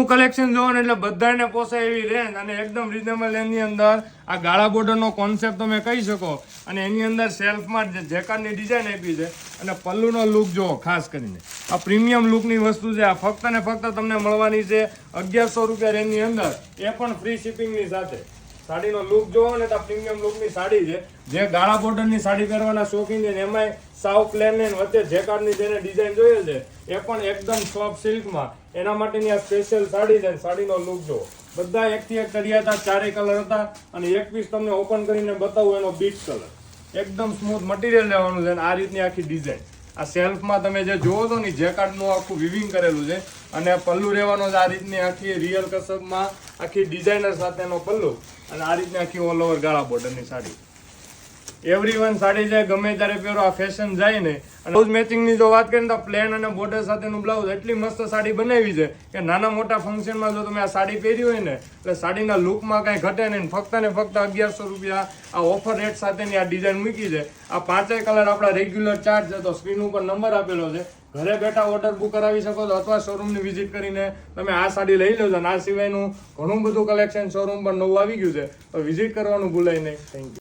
Collection જોવો ને એટલે બધાને પોસાય એવી રેન્જ અને એકદમ રીઝનેબલ એની અંદર આ ગાળા બોર્ડરનો કોન્સેપ્ટ તમે કહી શકો અને એની અંદર સેલ્ફમાં જેકાર્ડની ડિઝાઇન આપી છે અને પલ્લુનો લુક જોવો ખાસ કરીને આ પ્રીમિયમ લુકની વસ્તુ છે. આ ફક્ત ને ફક્ત તમને મળવાની છે 1100 રૂપિયા રેન્જની અંદર, એ પણ ફ્રી શિપિંગની સાથે. સાડીનો લુક જોવો ને તો પ્રીમિયમ લુકની સાડી છે. જે ગાળા બોર્ડરની સાડી પહેરવાના શોખીન છે એમાંય સાવ પ્લેન ને વચ્ચે જેકાર્ડની જેને ડિઝાઇન જોઈએ છે એ પણ એકદમ સોફ્ટ સિલ્કમાં, એના માટેની આ સ્પેશિયલ સાડી છે. સાડીનો લુક જોવો, બધા એકથી એક કર્યા હતા, ચારે કલર હતા અને એક પીસ તમને ઓપન કરીને બતાવું એનો બીચ કલર. એકદમ સ્મૂથ મટીરિયલ લેવાનું છે અને આ રીતની આખી ડિઝાઇન. આ સેલ્ફમાં તમે જે જોવો છો ને જેકાર્ડનું આખું વિવિંગ કરેલું છે અને પલ્લુ રહેવાનો છે આ રીતની આખી રિયલ કસબમાં આખી ડિઝાઇનર સાથેનો પલ્લુ અને આ રીતની આખી ઓલ ઓવર ગાળા બોર્ડરની સાડી. એવરીવન સાડી જાય ગમે ત્યારે પહેરો, આ ફેશન જાય ને. અને બ્લાઉઝ મેચિંગની જો વાત કરીએ તો પ્લેન અને બોર્ડર સાથેનું બ્લાઉઝ એટલી મસ્ત સાડી બનાવી છે કે નાના મોટા ફંક્શનમાં જો તમે આ સાડી પહેરી હોય ને એટલે સાડીના લુકમાં કાંઈ ઘટે નહીં. ફક્ત ને ફક્ત 1100 રૂપિયા આ ઓફર રેટ સાથેની આ ડિઝાઇન મૂકી છે. આ 5 કલર આપણા રેગ્યુલર ચાર્જ છે, તો સ્ક્રીન ઉપર નંબર આપેલો છે. ઘરે બેઠા ઓર્ડર બુક કરાવી શકો છો અથવા શોરૂમની વિઝિટ કરીને તમે આ સાડી લઈ લેજો. અને આ સિવાયનું ઘણું બધું કલેક્શન શોરૂમ પર નવું આવી ગયું છે, તો વિઝિટ કરવાનું ભૂલાય નહીં. Thank you.